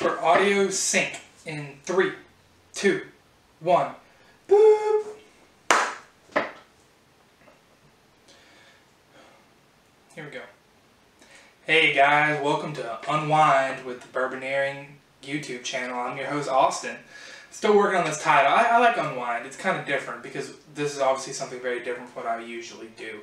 for audio sync in 3, 2, 1. Boop. Here we go. Hey guys, welcome to Unwind with the Bourboneering YouTube channel. I'm your host Austin. Still working on this title. I like Unwind. It's kind of different because this is obviously something very different from what I usually do.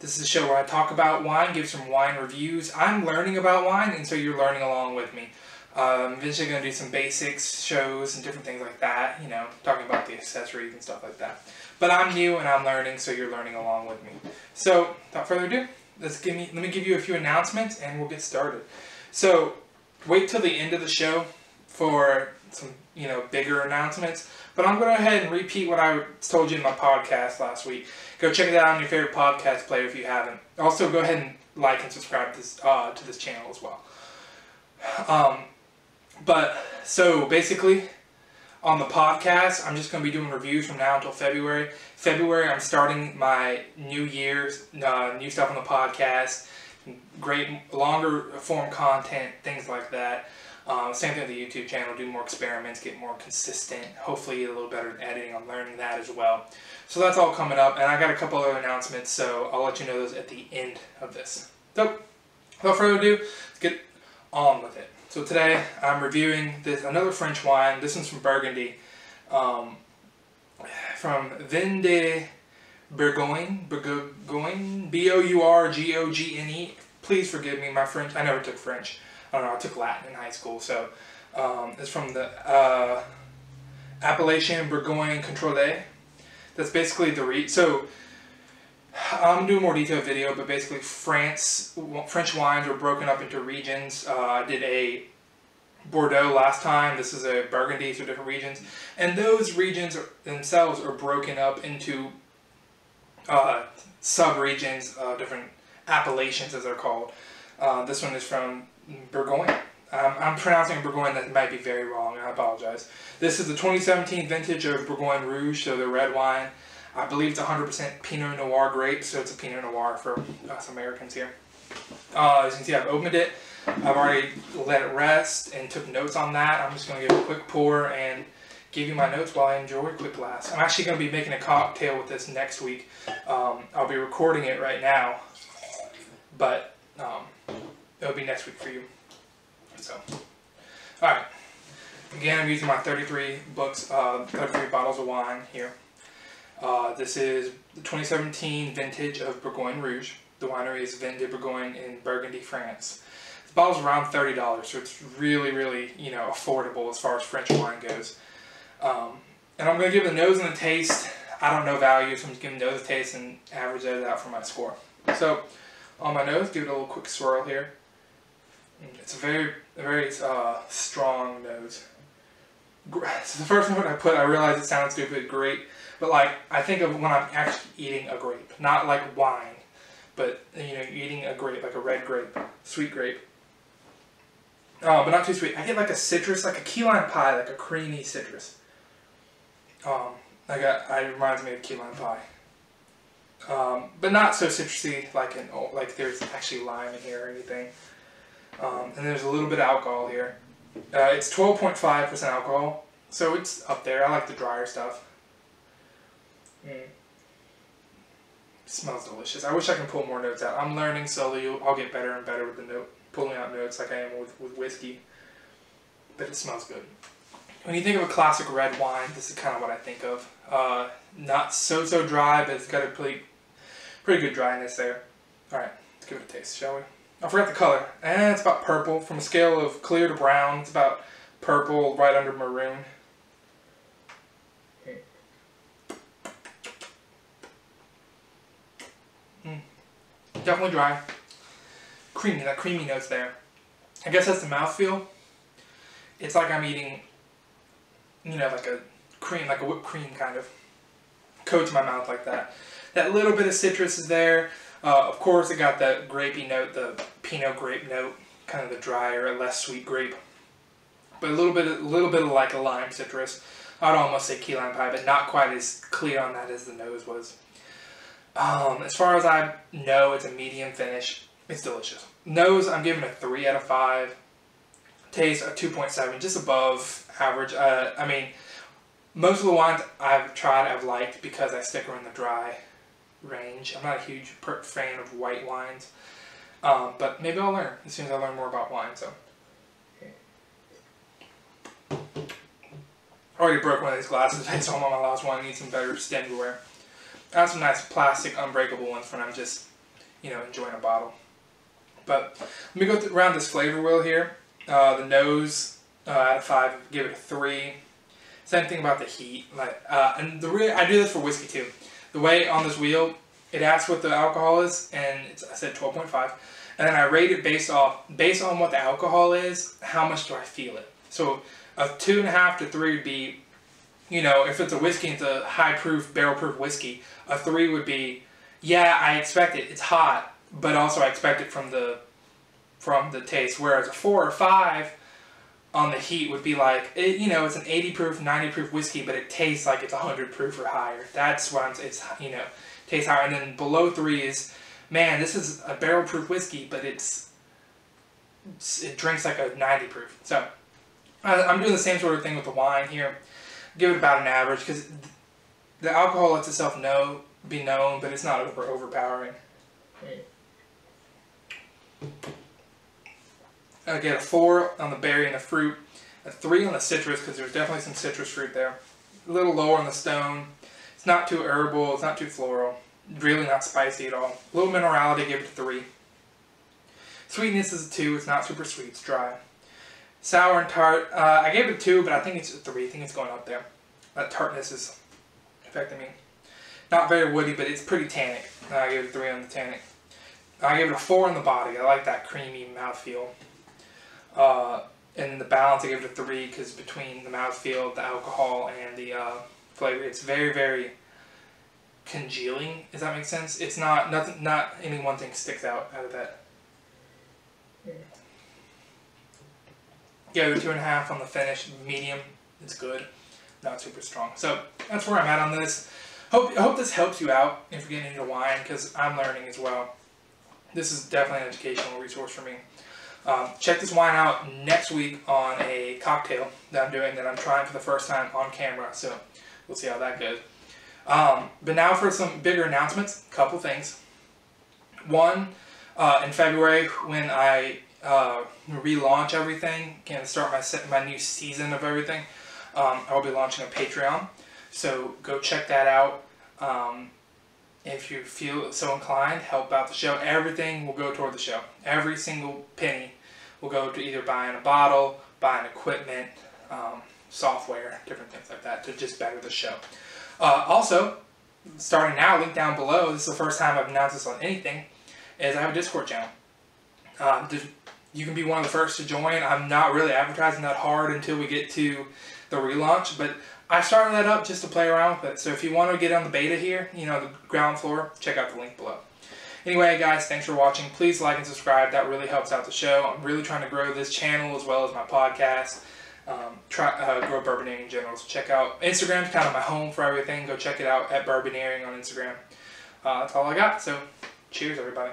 This is a show where I talk about wine, give some wine reviews. I'm learning about wine, and so you're learning along with me. I'm eventually going to do some basics shows and different things like that, you know, talking about the accessories and stuff like that. But I'm new and I'm learning, so you're learning along with me. So, without further ado, let me give you a few announcements and we'll get started. So, wait till the end of the show for some, you know, bigger announcements. But I'm going to go ahead and repeat what I told you in my podcast last week. Go check it out on your favorite podcast player if you haven't. Also, go ahead and like and subscribe to this channel as well. So basically, on the podcast, I'm just going to be doing reviews from now until February. February, I'm starting my new year's, new stuff on the podcast, great longer form content, things like that. Same thing with the YouTube channel, do more experiments, get more consistent, hopefully a little better at editing. I'm learning that as well. So that's all coming up, and I got a couple other announcements, so I'll let you know those at the end of this. So, without further ado, let's get on with it. So today, I'm reviewing another French wine. This one's from Burgundy, from Vin de Bourgogne, B-O-U-R-G-O-G-N-E. Please forgive me, my French, I never took French. I don't know, I took Latin in high school, so it's from the Appellation Bourgogne Contrôlée. That's basically the so I'm doing a more detailed video, but basically French wines are broken up into regions. I did a Bordeaux last time. This is a Burgundy, so different regions. And those regions themselves are broken up into sub-regions, different appellations as they're called. This one is from Bourgogne. I'm pronouncing Bourgogne, that might be very wrong, I apologize. This is the 2017 vintage of Bourgogne Rouge, so the red wine. I believe it's 100% Pinot Noir grape, so it's a Pinot Noir for us Americans here. As you can see, I've opened it. I've already let it rest and took notes on that. I'm just going to give a quick pour and give you my notes while I enjoy a quick glass. I'm actually going to be making a cocktail with this next week. I'll be recording it right now, but it'll be next week for you. So, alright. Again, I'm using my 33 bottles of wine here. This is the 2017 vintage of Bourgogne Rouge. The winery is Vin de Bourgogne in Burgundy, France. The bottle's around $30, so it's really, really, you know, affordable as far as French wine goes. And I'm going to give the nose and the taste. I don't know value, so I'm just giving the nose and taste and average that out for my score. So, on my nose, give it a little quick swirl here. It's a very strong nose. So the first one I put, I realize it sounds stupid, grape, but like I think of when I'm actually eating a grape, not like wine, but you know, eating a grape, like a red grape, sweet grape. But not too sweet. I get like a citrus, like a key lime pie, like a creamy citrus. It reminds me of key lime pie. But not so citrusy, like there's actually lime in here or anything. And there's a little bit of alcohol here. It's 12.5% alcohol, so it's up there. I like the drier stuff. It smells delicious. I wish I could pull more notes out. I'm learning slowly. I'll get better and better with pulling out notes like I am with whiskey. But it smells good. When you think of a classic red wine, this is kind of what I think of. Not so dry, but it's got a pretty good dryness there. Alright, let's give it a taste, shall we? I forgot the color. And it's about purple. From a scale of clear to brown, it's about purple, right under maroon. Definitely dry. Creamy, that creamy note's there. I guess that's the mouthfeel. It's like I'm eating, you know, like a whipped cream kind of. Coats my mouth like that. That little bit of citrus is there. Of course, it got that grapey note, the Pinot grape note, kind of the drier, less sweet grape. But a little bit of like a lime citrus. I'd almost say key lime pie, but not quite as clear on that as the nose was. As far as I know, it's a medium finish. It's delicious. Nose, I'm giving a 3 out of 5. taste a 2.7, just above average. I mean, most of the wines I've tried I've liked because I stick around the dry range. I'm not a huge fan of white wines, but maybe I'll learn as soon as I learn more about wine. So, I already broke one of these glasses. I saw them on my last one. I need some better stemware. I have some nice plastic unbreakable ones when I'm just, enjoying a bottle. But let me go around this flavor wheel here. The nose, out of 5, give it a 3. Same thing about the heat. And I do this for whiskey too. The way on this wheel, it asks what the alcohol is, and I said 12.5, and then I rate it based on what the alcohol is. How much do I feel it? So a 2.5 to 3 would be, if it's a whiskey, it's a high proof, barrel proof whiskey. A 3 would be, yeah, I expect it. It's hot, but also I expect it from the taste. Whereas a 4 or 5 on the heat would be like, it's an 80 proof, 90 proof whiskey, but it tastes like it's 100 proof or higher. That's what tastes higher. And then below 3 is, man, this is a barrel proof whiskey, but it drinks like a 90 proof. So I'm doing the same sort of thing with the wine here. Give it about an average, because the alcohol lets itself be known, but it's not overpowering. I get a 4 on the berry and the fruit, a 3 on the citrus, because there's definitely some citrus fruit there. A little lower on the stone. It's not too herbal, it's not too floral. Really not spicy at all. A little minerality, give it a 3. Sweetness is a 2, it's not super sweet, it's dry. Sour and tart, I gave it a 2, but I think it's a 3. I think it's going up there. That tartness is affecting me. Not very woody, but it's pretty tannic. I gave it a 3 on the tannic. I gave it a 4 on the body. I like that creamy mouthfeel. And the balance, I give it a 3, because between the mouthfeel, the alcohol, and the flavor, it's very, very congealing. Does that make sense? It's not any one thing sticks out of that. Give it a 2.5 on the finish, medium. It's good, not super strong. So that's where I'm at on this. I hope this helps you out if you're getting into wine, because I'm learning as well. This is definitely an educational resource for me. Check this wine out next week on a cocktail that I'm doing, that I'm trying for the first time on camera, so we'll see how that goes. But now for some bigger announcements, a couple things. One, in February, when I relaunch everything, can start my new season of everything, I'll be launching a Patreon, so go check that out. If you feel so inclined, help out the show. Everything will go toward the show. Every single penny will go to either buying a bottle, buying equipment, software, different things like that, to just better the show. Also, starting now, link down below, this is the first time I've announced this on anything, is I have a Discord channel. You can be one of the first to join. I'm not really advertising that hard until we get to the relaunch, but I started that up just to play around with it. So if you want to get on the beta here, the ground floor, check out the link below. Anyway, guys, thanks for watching. Please like and subscribe. That really helps out the show. I'm really trying to grow this channel as well as my podcast. Grow Bourboneering in general. So check out Instagram's kind of my home for everything. Go check it out at Bourboneering on Instagram. That's all I got. So cheers, everybody.